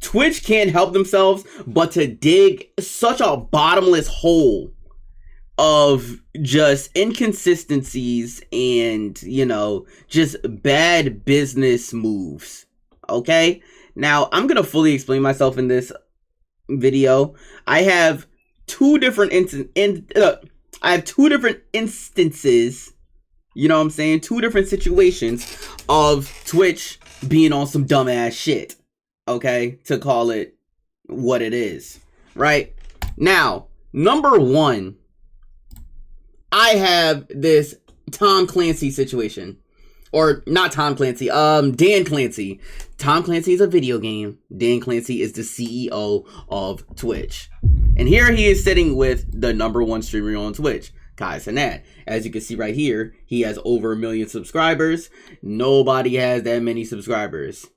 Twitch can't help themselves but to dig such a bottomless hole of just inconsistencies and, you know, just bad business moves. Okay? Now, I'm going to fully explain myself in this video. I have two different instances, you know what I'm saying? Two different situations of Twitch being on some dumbass shit. Okay? To call it what it is. Right? Now, number one, I have this Tom Clancy situation. Or, not Tom Clancy, Dan Clancy. Tom Clancy is a video game. Dan Clancy is the CEO of Twitch. And here he is sitting with the number one streamer on Twitch, Kai Cenat. As you can see right here, he has over 1 million subscribers. Nobody has that many subscribers.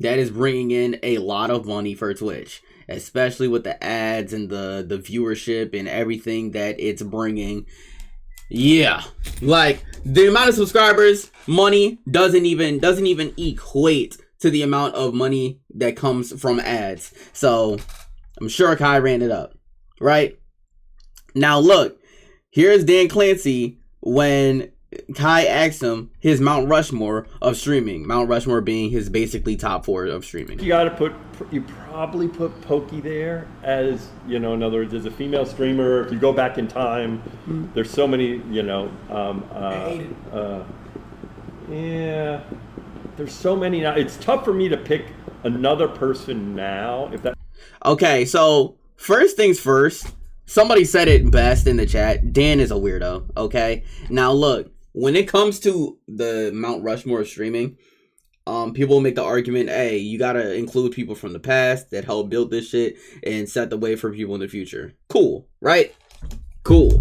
That is bringing in a lot of money for Twitch. Especially with the ads and the viewership and everything that it's bringing. Yeah, like the amount of subscribers, money doesn't even equate to the amount of money that comes from ads. So I'm sure Kai ran it up, right? Now look, here's Dan Clancy when Kai asked him his Mount Rushmore of streaming. Mount Rushmore being his basically top 4 of streaming. You probably put Pokey there as, you know, in other words, as a female streamer. If you go back in time, there's so many, you know, yeah, there's so many now. It's tough for me to pick another person now. If that. Okay, so first things first. Somebody said it best in the chat. Dan is a weirdo. Okay, now look. When it comes to the Mount Rushmore of streaming, people make the argument, hey, you gotta include people from the past that helped build this shit and set the way for people in the future. Cool, right? Cool.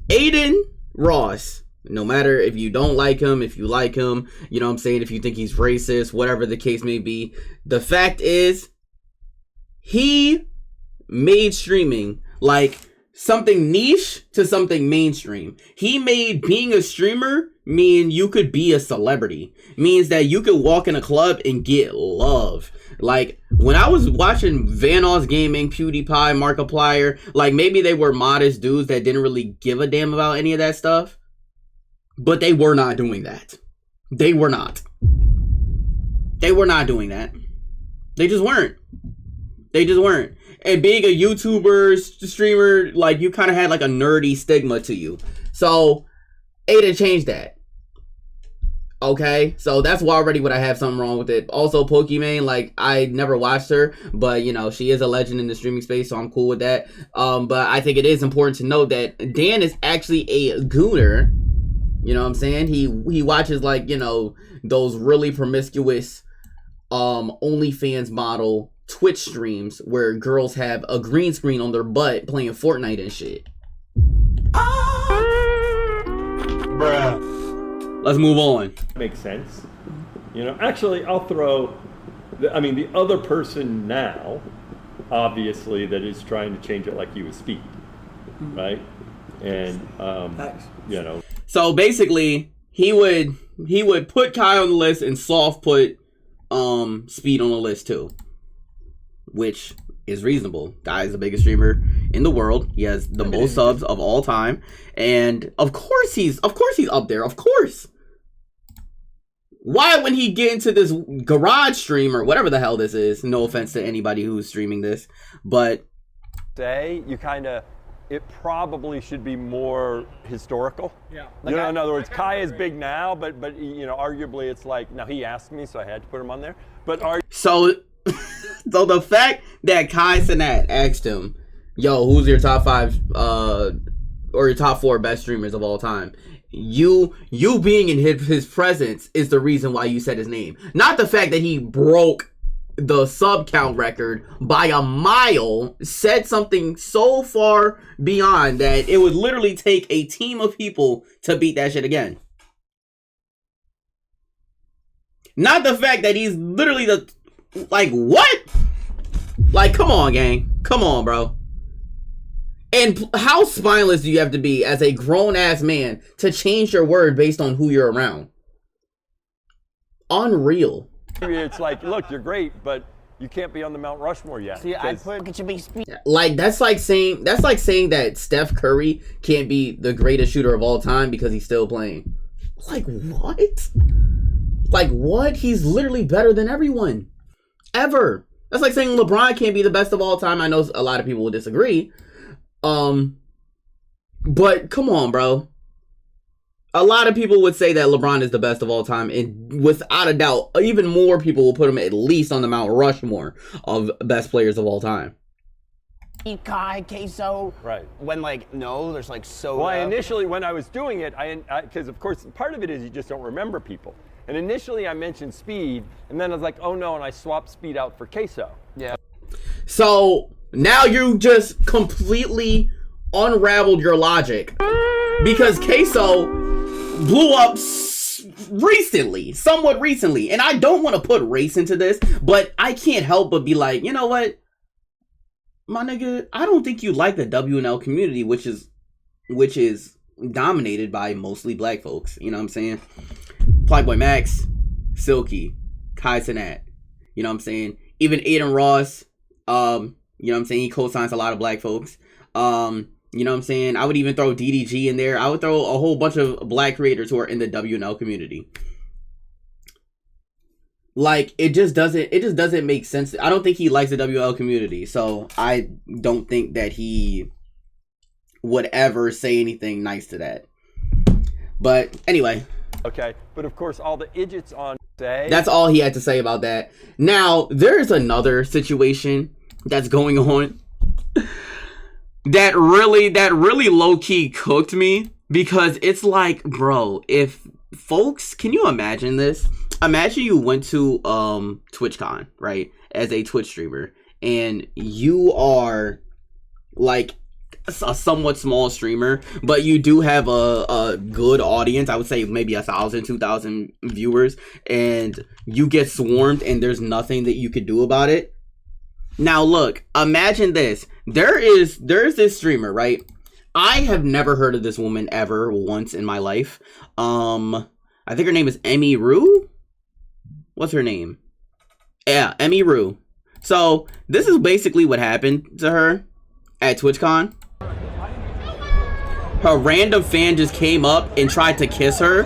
Aiden Ross, no matter if you don't like him, if you like him, you know what I'm saying, if you think he's racist, whatever the case may be, the fact is, he made streaming like something niche to something mainstream. He made being a streamer mean you could be a celebrity. Means that you could walk in a club and get love. Like, when I was watching Vanoss Gaming, PewDiePie, Markiplier, like, maybe they were modest dudes that didn't really give a damn about any of that stuff. But they were not doing that. They were not. They were not doing that. They just weren't. They just weren't. And being a YouTuber, streamer, like, you kind of had, like, a nerdy stigma to you. So, Ada changed that. Okay? So, that's why already would I have something wrong with it. Also, Pokimane, like, I never watched her. But, you know, she is a legend in the streaming space, so I'm cool with that. But I think it is important to note that Dan is actually a gooner. You know what I'm saying? He watches, like, you know, those really promiscuous OnlyFans model Twitch streams where girls have a green screen on their butt playing Fortnite and shit. Bruh. Let's move on. Makes sense. You know, actually, I'll throw, the other person now, obviously, that is trying to change it like you is Speed, right? And, you know. So basically, he would put Kai on the list and soft put Speed on the list too. Which is reasonable. Guy is the biggest streamer in the world. He has the most subs of all time. And of course he's up there. Of course. Why wouldn't he get into this garage stream or whatever the hell this is? No offense to anybody who's streaming this. But it probably should be more historical. Yeah. Like, you know, in other words, Kai is big now, but you know, arguably it's like, now he asked me, so I had to put him on there. But So the fact that Kai Cenat asked him, yo, who's your top 5 or your top 4 best streamers of all time? You being in his presence is the reason why you said his name. Not the fact that he broke the sub count record by a mile, said something so far beyond that it would literally take a team of people to beat that shit again. Not the fact that he's literally like, what? Like, come on, gang. Come on, bro. And how spineless do you have to be as a grown-ass man to change your word based on who you're around? Unreal. It's like, look, you're great, but you can't be on the Mount Rushmore yet. See, I put it should be speed. Like that's like saying that Steph Curry can't be the greatest shooter of all time because he's still playing. Like what? Like what? He's literally better than everyone. Ever. That's like saying LeBron can't be the best of all time. I know a lot of people will disagree. But come on, bro. A lot of people would say that LeBron is the best of all time, and without a doubt, even more people will put him at least on the Mount Rushmore of best players of all time. Kai, Queso. Right. When there's like soda. Well, initially when I was doing it, because of course part of it is you just don't remember people. And initially I mentioned Speed, and then I was like, oh no, and I swapped Speed out for Queso. Yeah. So now you just completely unraveled your logic because Queso blew up somewhat recently, and I don't want to put race into this, but I can't help but be like, you know what, my nigga, I don't think you like the WNL community, which is dominated by mostly black folks. You know what I'm saying? Playboy Max, Silky, Kai Cenat, you know what I'm saying? Even Aiden Ross, you know what I'm saying? He co-signs a lot of black folks. You know what I'm saying? I would even throw DDG in there. I would throw a whole bunch of black creators who are in the WNL community. Like, it just doesn't make sense. I don't think he likes the WNL community. So I don't think that he would ever say anything nice to that. But anyway. Okay, but of course all the idiots on say. That's all he had to say about that. Now, there's another situation that's going on that really low-key cooked me, because it's like, bro, if folks, can you imagine this? Imagine you went to TwitchCon, right, as a Twitch streamer, and you are like a somewhat small streamer, but you do have a good audience. I would say maybe 1,000, 2,000 viewers, and you get swarmed and there's nothing that you could do about it. Now look, imagine this. There's this streamer, right? I have never heard of this woman ever once in my life. I think her name is Emiru. What's her name? Yeah, Emiru. So this is basically what happened to her at TwitchCon. Her random fan just came up and tried to kiss her,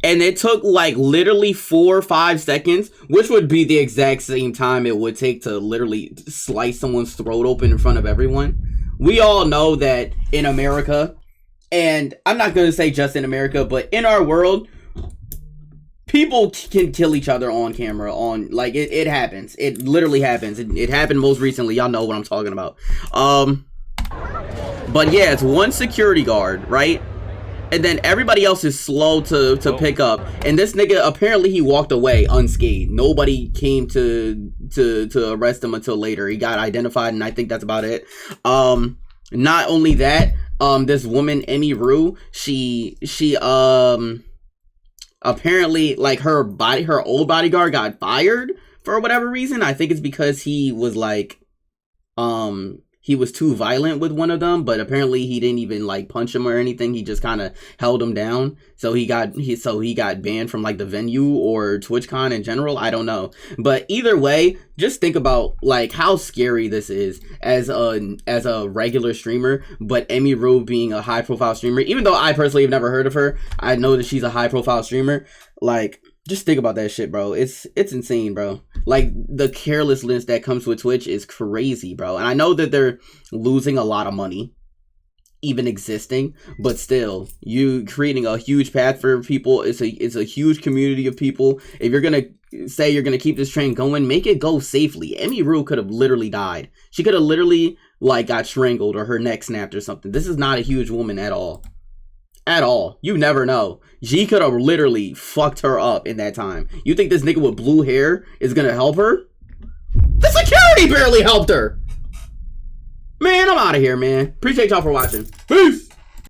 and it took like literally 4 or 5 seconds, which would be the exact same time it would take to literally slice someone's throat open in front of everyone. We all know that in America, and I'm not going to say just in America, but in our world, people can kill each other on camera. It happens. It literally happens. It happened most recently. Y'all know what I'm talking about. But yeah, it's one security guard, right? And then everybody else is slow to pick up. And this nigga, apparently he walked away unscathed. Nobody came to arrest him until later. He got identified, and I think that's about it. Not only that, this woman, Emiru, she apparently, like, her old bodyguard got fired for whatever reason. I think it's because he was like, he was too violent with one of them, but apparently he didn't even like punch him or anything. He just kind of held him down. So he got banned from like the venue or TwitchCon in general. I don't know. But either way, just think about like how scary this is as a regular streamer, but Emiru being a high profile streamer, even though I personally have never heard of her, I know that she's a high profile streamer. Like, just think about that shit, bro. It's insane, bro. Like, the carelessness that comes with Twitch is crazy, bro. And I know that they're losing a lot of money, even existing, but still, you creating a huge path for people. It's a huge community of people. If you're gonna say you're gonna keep this train going, make it go safely. Emiru could have literally died. She could have literally like got strangled or her neck snapped or something. This is not a huge woman at all. At all. You never know. G could have literally fucked her up in that time. You think this nigga with blue hair is gonna help her? The security barely helped her. Man, I'm out of here, man. Appreciate y'all for watching. Peace.